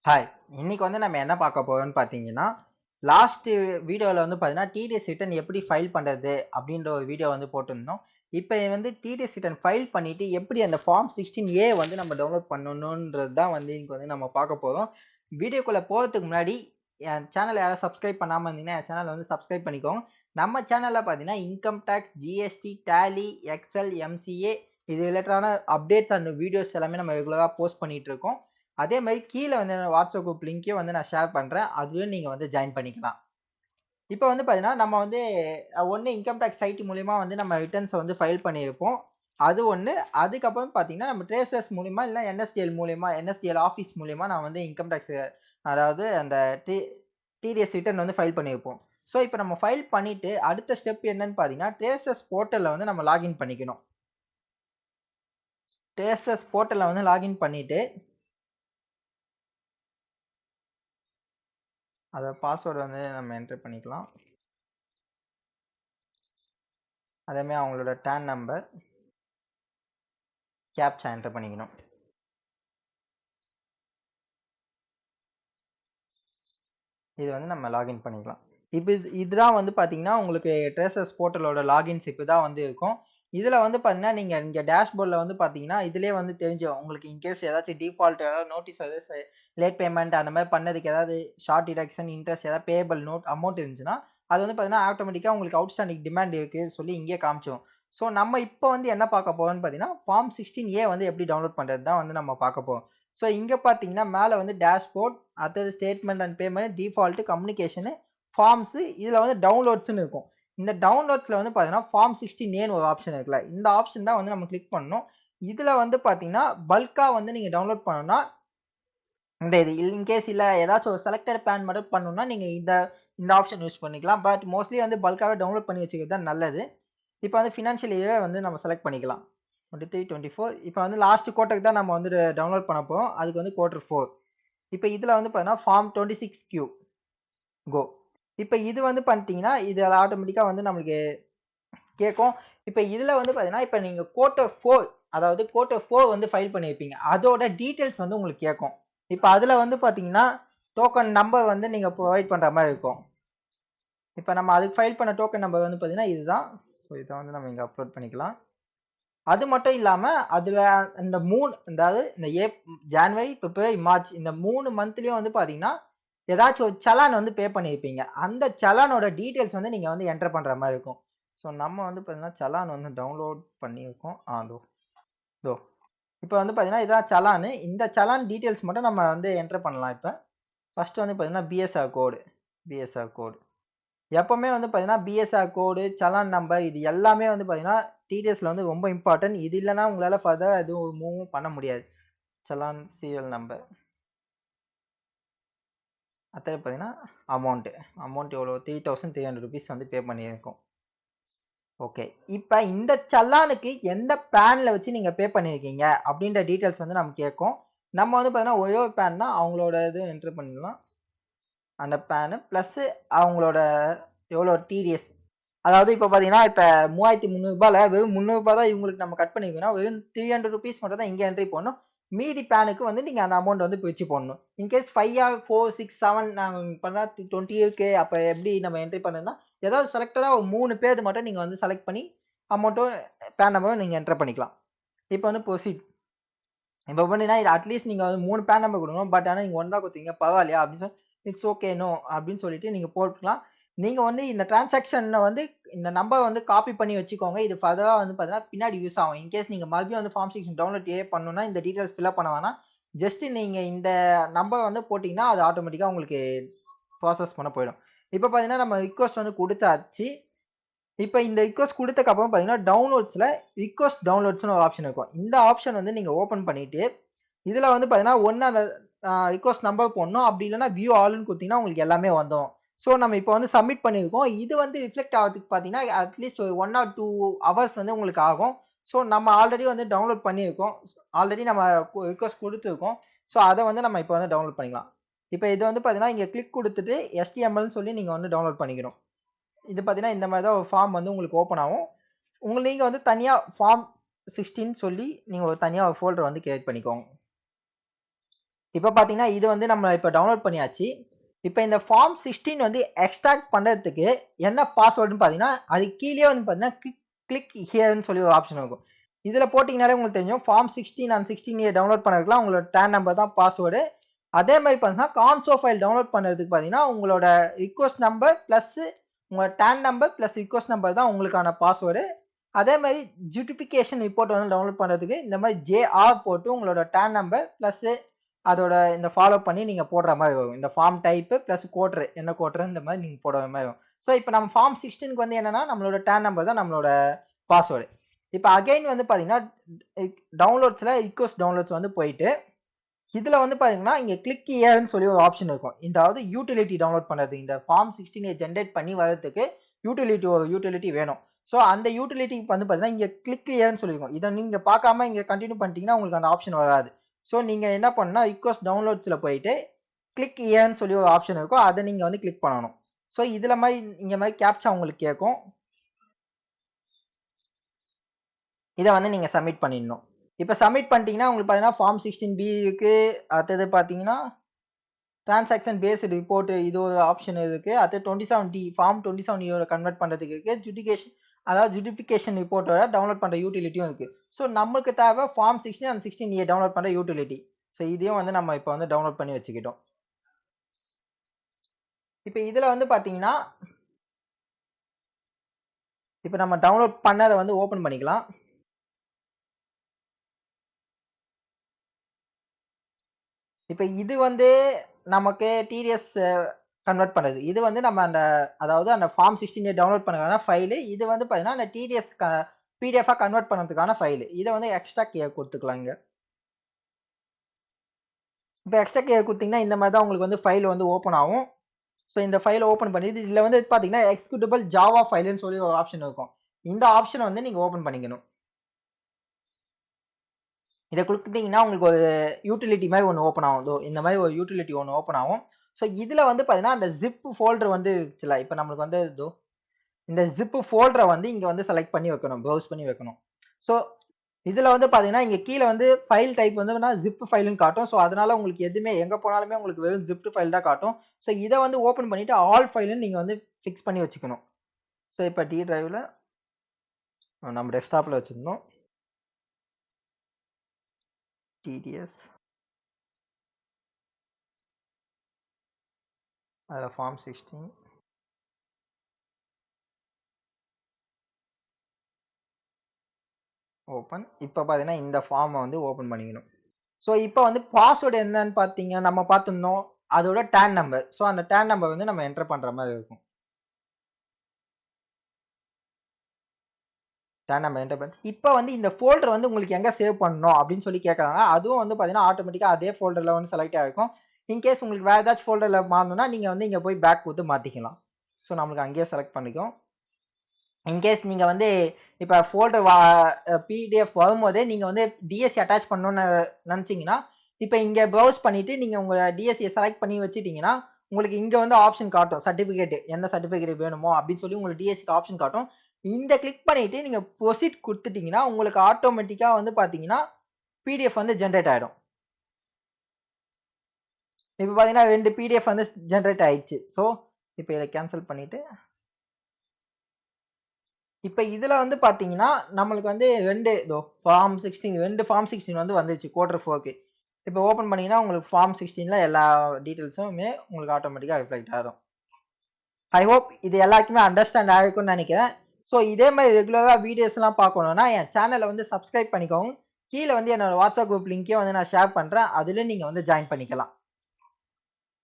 Hi! இன்னைக்கு நம்ம என்ன பார்க்க போறோம்னு பார்த்தீங்கன்னா, லாஸ்ட் வீடியோல பார்த்தீங்கன்னா, டிடிஎஸ் ரிட்டர்ன் எப்படி ஃபைல் பண்றது? அப்படின்ற ஒரு வீடியோ போட்டிருந்தோம். இப்ப டிடிஎஸ் ரிட்டர்ன் ஃபைல் பண்ணிட்டு, எப்படி அந்த ஃபார்ம் 16A நம்ம டவுன்லோட் பண்ணணும்ன்றது தான் இன்னைக்கு நம்ம பார்க்க போறோம். வீடியோக்குள்ள போறதுக்கு முன்னாடி, என் சேனல யாராவது சப்ஸ்கிரைப் பண்ணாம இருந்தீங்கன்னா, என் சேனல சப்ஸ்கிரைப் பண்ணிக்கோங்க. நம்ம சேனல்ல பார்த்தீங்கன்னா, income tax, GST, Tally, Excel, MCA இது ரிலேட்டடான அப்டேட்ஸ் அண்ட் வீடியோஸ் எல்லாமே நம்ம ரெகுலரா போஸ்ட் பண்ணிட்டு இருக்கோம். அதே மாதிரி கீழே வாட்ஸ்அப் குரூப் லிங்க்கையும் நான் ஷேர் பண்றேன். அதுலயும் நீங்க ஜாயின் பண்ணிக்கலாம். இப்போ பார்த்தீங்கன்னா, நம்ம ஒண்ணு இன்கம் டாக்ஸ் சைட் மூலியமா நம்ம ரிட்டர்ன்ஸ ஃபைல் பண்ணியிருப்போம். அது ஒண்ணு. அதுக்கப்புறம் பார்த்தீங்கன்னா, நம்ம ட்ரேசர்ஸ் மூலியமா இல்ல என்எஸ்டிஎல் மூலியமா, என்எஸ்டிஎல் ஆஃபீஸ் மூலியமா நான் இன்கம் டாக்ஸ் அதாவது அந்த டி டிடிஎஸ் ரிட்டர்ன் ஃபைல் பண்ணியிருப்போம். ஸோ இப்போ நம்ம ஃபைல் பண்ணிட்டு அடுத்த ஸ்டெப் என்னன்னு பார்த்தீங்கன்னா, ட்ரேசர்ஸ் போர்ட்டல்ல நம்ம லாகின் பண்ணிக்கணும். ட்ரேசர்ஸ் போர்ட்டல்ல லாகின் பண்ணிட்டு அத பாஸ்வேர்ட் நம்ம என்டர் பண்ணிக்கலாம். அதேமாதிரி அவங்களோட டேன் நம்பர், கேப்சா என்டர் பண்ணிக்கணும். இது நம்ம லாகின் பண்ணிக்கலாம். இப்போ இதுதான் பார்த்தீங்கன்னா, உங்களுக்கு ட்ரேசர்ஸ் போர்ட்டலோட லாகின்ஸ் இப்படிதான் இருக்கும். இதுல பார்த்தீங்கன்னா, நீங்க இங்க டேஷ்போர்ட்ல பார்த்தீங்கன்னா, இதுலயே தெரிஞ்சிரும். உங்களுக்கு இன்கேஸ் ஏதாச்சும் டிஃபால்ட் ஏதாவது நோட்டீஸ் லேட் பேமெண்ட் அந்த மாதிரி பண்ணதுக்கு ஏதாவது ஷார்ட் டிடக்ஷன், இன்ட்ரெஸ்ட் ஏதாவது பேயபிள் அமௌண்ட் இருந்துச்சுன்னா, அது பார்த்தீங்கன்னா, ஆட்டோமேட்டிக்கா உங்களுக்கு அவுட்ஸ்டாண்டிங் டிமாண்ட் இருக்கு சொல்லி இங்கேயே காமிச்சிரும். ஸோ நம்ம இப்போ என்ன பார்க்க போறோம்னு பார்த்தீங்கன்னா, ஃபார்ம் 16A எப்படி டவுன்லோட் பண்றது தான் நம்ம பார்க்க போறோம். ஸோ இங்க பார்த்தீங்கன்னா, மேல டேஷ்போர்ட், அடுத்தது statement and payment, default, communication, forms இதுல டவுன்லோட்ஸ்னு இருக்கும். இந்த டவுன்லோட்ஸ்ல பார்த்தீங்கன்னா, ஃபார்ம் 16Aன்னு ஒரு ஆப்ஷன் இருக்குல்ல. இந்த ஆப்ஷன் தான் நம்ம கிளிக் பண்ணணும். இதுல பார்த்தீங்கன்னா, பல்கா நீங்க டவுன்லோட் பண்ணணும்னா, இந்த இது இன்கேஸ் இல்ல ஏதாச்சும் ஒரு செலக்டட் பிளான் மட்டும் பண்ணணும்னா, நீங்க இந்த இந்த ஆப்ஷன் யூஸ் பண்ணிக்கலாம். பட் மோஸ்ட்லி பல்காவே டவுன்லோட் பண்ணி வச்சுக்கிறது தான் நல்லது. இப்போ ஃபினான்ஷியல் இயர் நம்ம செலக்ட் பண்ணிக்கலாம். 23, 24 இப்போ லாஸ்ட் குவார்ட்டருக்கு தான் நம்ம டவுன்லோட் பண்ண போறோம். அதுக்கு குவார்ட்டர் 4. இப்போ இதுல பார்த்தீங்கன்னா, ஃபார்ம் 26Q கோ. இப்ப இது பண்ணிட்டீங்கன்னா, இது ஆட்டோமேட்டிக்கா நம்மளுக்கு கேட்கும். இப்ப இதுல பார்த்தீங்கன்னா, இப்ப நீங்க குவார்ட்டர் 4 அதாவது குவார்ட்டர் 4 ஃபைல் பண்ணியிருப்பீங்க. அதோட டீடைல்ஸ் உங்களுக்கு கேட்கும். இப்ப அதுல பார்த்தீங்கன்னா, டோக்கன் நம்பர் நீங்க ப்ரொவைட் பண்ற மாதிரி இருக்கும். இப்ப நம்ம அதுக்கு ஃபைல் பண்ண டோக்கன் நம்பர் பார்த்தீங்கன்னா இதுதான். ஸோ இதை நம்ம இங்க அப்லோட் பண்ணிக்கலாம். அது மட்டும் இல்லாம அதுல இந்த 3 அதாவது இந்த ஜனவரி, பிப்ரவரி, மார்ச் இந்த 3 மந்த்லயும் பாத்தீங்கன்னா ஏதாச்சும் ஒரு சலான் பே பண்ணியிருப்பீங்க. அந்த சலானோட டீடைல்ஸ் நீங்க என்டர் பண்ற மாதிரி இருக்கும். ஸோ நம்ம பாத்தீங்கன்னா சலான் டவுன்லோட் பண்ணியிருக்கோம். அதோ இதோ இப்போ பாத்தீங்கன்னா இதான் சலான். இந்த சலான் டீடைல்ஸ் மட்டும் நம்ம என்டர் பண்ணலாம். இப்ப ஃபர்ஸ்ட் பாத்தீங்கன்னா பிஎஸ்ஆர் கோடு எப்பவுமே பாத்தீங்கன்னா பிஎஸ்ஆர் கோடு, சலான் நம்பர் இது எல்லாமே பாத்தீங்கன்னா டிடிஎஸ்ல ரொம்ப இம்பார்ட்டன்ட். இது இல்லைன்னா உங்களால ஃபர்தர் எதுவும் மூவ் பண்ண முடியாது. சலான் சீரியல் நம்பர், அடுத்தது பார்த்தீங்கன்னா அமௌண்ட் எவ்வளோ 3300 ருபீஸ் பே பண்ணியிருக்கோம். ஓகே, இப்போ இந்த சல்லானுக்கு எந்த பேன்ல வச்சு நீங்க பே பண்ணியிருக்கீங்க அப்படின்ற டீட்டெயில்ஸ் நம்ம கேட்கும். நம்ம பார்த்தீங்கன்னா ஒரே ஒரு பேன் தான் அவங்களோட இது என்டர் பண்ணிடலாம். அந்த பேனு ப்ளஸ் அவங்களோட எவ்வளோ டிடிஎஸ், அதாவது இப்போ பார்த்தீங்கன்னா இப்போ 3300 வெறும் 300 தான் இவங்களுக்கு நம்ம கட் பண்ணிக்கணும். வெறும் 300 ருபீஸ் மட்டும் தான் இங்கே என்ட்ரி பண்ணணும். மீதி பேனுக்கு நீங்கள் அந்த அமௌண்ட் பிரிச்சு போடணும். இன்கேஸ் 5 ஆர் 4 6 7 நாங்கள் இப்போ தான் 20 இருக்கு. அப்போ எப்படி நம்ம என்ட்ரி பண்ணதுன்னா ஏதாவது செலக்டடாக ஒரு 3 பேர் மட்டும் நீங்கள் செலக்ட் பண்ணி அமௌண்ட்டும் பேன் நம்பரும் நீங்கள் என்டர் பண்ணிக்கலாம். இப்போ ப்ரொசீட். இப்போ பண்ணினா அட்லீஸ்ட் நீங்கள் 3 பேன் நம்பர் கொடுக்கணும். பட் ஆனால் நீங்கள் 1 தான் கொடுத்தீங்க பரவாயில்லையா அப்படின்னு சொல்லி இட்ஸ் ஓகே நோ அப்படின்னு சொல்லிட்டு நீங்கள் போட்டுக்கலாம். நீங்க இந்த டிரான்சாக்ஷனை இந்த நம்பர் காப்பி பண்ணி வச்சுக்கோங்க. இது ஃபர்தரா பார்த்தீங்கன்னா பின்னாடி யூஸ் ஆகும். இன்கேஸ் நீங்க மறுபடியும் ஃபார்ம் 16 டவுன்லோட் பண்ணணும்னா இந்த டீடைல்ஸ் ஃபில் பண்ண வேணாம். ஜஸ்ட் நீங்க இந்த நம்பர் போட்டீங்கன்னா அது ஆட்டோமேட்டிக்கா உங்களுக்கு ப்ராசஸ் பண்ண போயிடும். இப்போ பார்த்தீங்கன்னா நம்ம ரிக்வெஸ்ட் கொடுத்தாச்சு. இப்போ இந்த ரிக்வெஸ்ட் கொடுத்ததுக்கு அப்புறம் பார்த்தீங்கன்னா டவுன்லோட்ஸ்ல ரிக்வெஸ்ட் டவுன்லோட்ஸ்னு ஒரு ஆப்ஷன் இருக்கும். இந்த ஆப்ஷன் நீங்க ஓபன் பண்ணிட்டு இதுல பார்த்தீங்கன்னா ஒன்னு அந்த ரிக்வெஸ்ட் நம்பர் போடணும். அப்படி இல்லைன்னா வியூ ஆல்னு கொடுத்தீங்கன்னா உங்களுக்கு எல்லாமே வந்துடும். ஸோ நம்ம இப்போ சப்மிட் பண்ணியிருக்கோம். இது ரிஃப்ளெக்ட் ஆகிறதுக்கு பார்த்தீங்கன்னா அட்லீஸ்ட் ஒரு 1 ஆர் 2 ஹவர்ஸ் உங்களுக்கு ஆகும். ஸோ நம்ம ஆல்ரெடி டவுன்லோட் பண்ணியிருக்கோம். ஆல்ரெடி நம்ம ரிக்வெஸ்ட் கொடுத்துருக்கோம். ஸோ அதை நம்ம இப்போ டவுன்லோட் பண்ணிக்கலாம். இப்போ இது பார்த்தீங்கன்னா இங்கே கிளிக் கொடுத்துட்டு HTMLன்னு சொல்லி நீங்கள் டவுன்லோட் பண்ணிக்கணும். இது பார்த்தீங்கன்னா இந்த மாதிரி தான் ஒரு ஃபார்ம் உங்களுக்கு ஓப்பன் ஆகும். நீங்கள் தனியாக ஃபார்ம் 16 சொல்லி நீங்கள் ஒரு தனியாக ஒரு ஃபோல்டர் கிரியேட் பண்ணிக்கோங்க. இப்போ பார்த்தீங்கன்னா இது வந்து நம்ம இப்போ டவுன்லோட் பண்ணியாச்சு. இப்போ இந்த ஃபார்ம் 16 வந்து எக்ஸ்ட்ராக்ட் பண்ணுறதுக்கு என்ன பாஸ்வேர்டுன்னு பார்த்தீங்கன்னா அது கீழே வந்து பார்த்தீங்கன்னா கிளிக் ஹியர்னு சொல்லி ஒரு ஆப்ஷன் இருக்கும். இதில் போட்டிங்கனாலே உங்களுக்கு தெரியும் ஃபார்ம் 16 அண்ட் 16 டவுன்லோட் பண்ணுறதுக்குலாம் உங்களோட டேன் நம்பர் தான் பாஸ்வேர்டு. அதே மாதிரி பார்த்தீங்கன்னா கான்சோ ஃபைல் டவுன்லோட் பண்ணுறதுக்கு பார்த்தீங்கன்னா உங்களோட ரிக்வஸ்ட் நம்பர் ப்ளஸ் உங்களோட TAN number plus request number தான் உங்களுக்கான பாஸ்வேர்டு. அதே மாதிரி ஜுட்டிஃபிகேஷன் ரிப்போர்ட் வந்து டவுன்லோட் பண்ணுறதுக்கு இந்த மாதிரி ஜேஆர் போட்டு உங்களோட டேன் நம்பர் ப்ளஸ் அதோட இந்த ஃபாலோ பண்ணி நீங்கள் போடுற மாதிரி வரும். இந்த ஃபார்ம் டைப்பு ப்ளஸ் கோட்ரு என்ன கோட்ரு இந்த மாதிரி நீங்கள் போடுற மாதிரி வரும். ஸோ இப்போ நம்ம ஃபார்ம் 16க்கு வந்து என்னன்னா நம்மளோட டேன் நம்பர் தான் நம்மளோட பாஸ்வேர்டு. இப்போ அகைன் வந்து பார்த்தீங்கன்னா டவுன்லோட்ஸில் ரிக்வஸ்ட் டவுன்லோட்ஸ் வந்து போயிட்டு இதில் வந்து பார்த்தீங்கன்னா இங்கே கிளிக் ஹியர்னு சொல்லி ஒரு ஆப்ஷன் இருக்கும். இதாவது யூட்டிலிட்டி டவுன்லோட் பண்ணுறது இந்த ஃபார்ம் 16 ஜென்ரேட் பண்ணி வரதுக்கு ஒரு யூட்டிலிட்டி வேணும். ஸோ அந்த யூட்டிலிட்டிக்கு வந்து பார்த்தீங்கன்னா இங்கே கிளிக் ஹியர்னு சொல்லியிருக்கும். இதை நீங்கள் பார்க்காம இங்கே கண்டினியூ பண்ணிட்டீங்கன்னா உங்களுக்கு அந்த ஆப்ஷன் வராது. ஸோ நீங்கள் என்ன பண்ணணும்னா ரிக்வஸ்ட் டவுன்லோட்ஸில் போயிட்டு கிளிக் ஹியர்னு சொல்லி ஒரு ஆப்ஷன் இருக்கும். அதை நீங்கள் வந்து கிளிக் பண்ணணும். ஸோ இதில் மாதிரி இங்கே மாதிரி கேப்சா உங்களுக்கு கேட்கும். இதை வந்து நீங்கள் சப்மிட் பண்ணிடணும். இப்போ சப்மிட் பண்ணிட்டீங்கன்னா உங்களுக்கு பார்த்தீங்கன்னா ஃபார்ம் 16B இருக்கு. அடுத்தது பார்த்தீங்கன்னா டிரான்சாக்ஷன் பேஸ்டு ரிப்போர்ட் இது ஒரு ஆப்ஷன் இருக்கு. அது 27D ஃபார்ம் 27 கன்வெர்ட் பண்ணுறதுக்கு இருக்கு. ஜுடிஃபிகேஷன் ரிப்போர்ட்டோட டவுன்லோட் பண்ணுற யூட்டிலிட்டியும் இருக்கு. ஸோ நமக்கு தேவை ஃபார்ம் 16 அண்ட் 16A டவுன்லோட் பண்ணுற யூட்டிலிட்டி. ஸோ இதையும் வந்து நம்ம இப்போ வந்து டவுன்லோட் பண்ணி வச்சுக்கிட்டோம். இப்போ இதில் வந்து பார்த்தீங்கன்னா இப்போ நம்ம டவுன்லோட் பண்ணதை வந்து ஓப்பன் பண்ணிக்கலாம். இப்போ இது வந்து நமக்கு டிடிஎஸ் கன்வெர்ட் பண்ணுறது. இது வந்து நம்ம அதாவது அந்த ஃபார்ம் 16 டவுன்லோட் பண்ணுறதுக்கான ஃபைலு. இது வந்து பார்த்தீங்கன்னா அந்த டிடிஎஸ் பிடிஎஃபாக கன்வெர்ட் பண்ணுறதுக்கான ஃபைலு. இதை வந்து எக்ஸ்ட்ரா கேர் கொடுத்துக்கலாம் இங்கே. இப்போ எக்ஸ்ட்ரா கேர் கொடுத்தீங்கன்னா இந்த மாதிரி தான் உங்களுக்கு வந்து ஃபைல் வந்து ஓப்பன் ஆகும். ஸோ இந்த ஃபைலை ஓப்பன் பண்ணி இதில் வந்து பார்த்தீங்கன்னா எக்ஸிக்யூட்டபிள் ஜாவா ஃபைலுன்னு சொல்லி ஒரு ஆப்ஷன் இருக்கும். இந்த ஆப்ஷனை வந்து நீங்கள் ஓப்பன் பண்ணிக்கணும். இதை கொடுத்துட்டீங்கன்னா உங்களுக்கு ஒரு யூட்டிலிட்டி மாதிரி ஒன்று ஓப்பன் ஆகும். இந்த மாதிரி ஒரு யூட்டிலிட்டி ஒன்று ஓப்பன் ஆகும். ஸோ இதில் வந்து பார்த்தீங்கன்னா அந்த ஜிப் ஃபோல்டர் வந்து இருக்குல்ல, இப்போ நம்மளுக்கு வந்து இந்த ஜிப் ஃபோல்டரை வந்து இங்கே வந்து செலக்ட் பண்ணி வைக்கணும், ப்ரௌஸ் பண்ணி வைக்கணும். ஸோ இதில் வந்து பார்த்தீங்கன்னா இங்கே கீழே வந்து ஃபைல் டைப் வந்து ஜிப் ஃபைலுன்னு காட்டும். ஸோ அதனால உங்களுக்கு எதுவுமே எங்கே போனாலுமே உங்களுக்கு வெறும் ஜிப் ஃபைல் தான் காட்டும். ஸோ இதை வந்து ஓப்பன் பண்ணிட்டு ஆல் ஃபைலுன்னு நீங்கள் வந்து ஃபிக்ஸ் பண்ணி வச்சுக்கணும். ஸோ இப்போ டி டிரைவில் நம்ம டெஸ்க்டாப்பில் வச்சுருந்தோம். டிடிஎஸ் அதில் ஃபார்ம் 16 ஓப்பன். இப்போ பார்த்தீங்கன்னா இந்த ஃபார்மை வந்து ஓப்பன் பண்ணிக்கணும். ஸோ இப்போ வந்து பாஸ்வேர்டு என்னன்னு பார்த்தீங்க நம்ம பார்த்துருந்தோம் அதோட டேன் நம்பர். ஸோ அந்த டேன் நம்பர் வந்து நம்ம என்டர் பண்ணுற மாதிரி இருக்கும். டேன் நம்பர் என்டர் பண்ணி இப்போ வந்து இந்த ஃபோல்டர் வந்து உங்களுக்கு எங்கே சேவ் பண்ணணும் அப்படின்னு சொல்லி கேட்குறாங்க. அதுவும் வந்து பார்த்தீங்கன்னா ஆட்டோமேட்டிக்காக அதே ஃபோல்டரில் வந்து செலக்ட் ஆகிருக்கும். இன்கேஸ் உங்களுக்கு வேறு ஏதாச்சும் ஃபோல்டரில் மாறணும்னா நீங்கள் வந்து இங்கே போய் பேக் கொடுத்து மாற்றிக்கலாம். ஸோ நம்மளுக்கு அங்கேயே செலக்ட் பண்ணிக்கும். இன்கேஸ் நீங்கள் வந்து இப்போ ஃபோல்டர் பிடிஎஃப் வரும்போதே நீங்கள் வந்து டிஎஸ்சி அட்டாச் பண்ணணும்னு நினச்சிங்கன்னா இப்போ இங்கே ப்ரௌஸ் பண்ணிவிட்டு நீங்கள் உங்கள் டிஎஸ்சியை செலக்ட் பண்ணி வச்சுட்டிங்கன்னா உங்களுக்கு இங்கே வந்து ஆப்ஷன் காட்டும் சர்டிஃபிகேட் எந்த சர்டிஃபிகேட் வேணுமோ அப்படின்னு சொல்லி உங்களுக்கு டிஎஸ்சிக்கு ஆப்ஷன் காட்டும். இந்த கிளிக் பண்ணிவிட்டு நீங்கள் ப்ரொசீட் கொடுத்துட்டிங்கன்னா உங்களுக்கு ஆட்டோமேட்டிக்காக வந்து பார்த்தீங்கன்னா பிடிஎஃப் வந்து ஜென்ரேட் ஆகிடும். இப்போ பார்த்தீங்கன்னா 2 பிடிஎஃப் வந்து ஜென்ரேட் ஆயிடுச்சு. ஸோ இப்போ இதை கேன்சல் பண்ணிவிட்டு இப்போ இதில் வந்து பார்த்தீங்கன்னா நம்மளுக்கு வந்து ஃபார்ம் 16 வந்து வந்துருச்சு Q4க்கு. இப்போ ஓப்பன் பண்ணிங்கன்னா உங்களுக்கு ஃபார்ம் 16ல எல்லா டீட்டெயில்ஸுமே உங்களுக்கு ஆட்டோமேட்டிக்காக ரிஃப்ளெக்ட் ஆகும். ஐ ஹோப் இது எல்லாருக்குமே அண்டர்ஸ்டாண்ட் ஆகிருக்கும்னு நினைக்கிறேன். ஸோ இதே மாதிரி ரெகுலராக வீடியோஸ்லாம் பார்க்கணுன்னா என் சேனலை வந்து சப்ஸ்கிரைப் பண்ணிக்கோங்க. கீழே வந்து என்னோட வாட்ஸ்அப் குரூப் லிங்க்கையும் வந்து நான் ஷேர் பண்ணுறேன். அதில் நீங்கள் வந்து ஜாயின் பண்ணிக்கலாம்.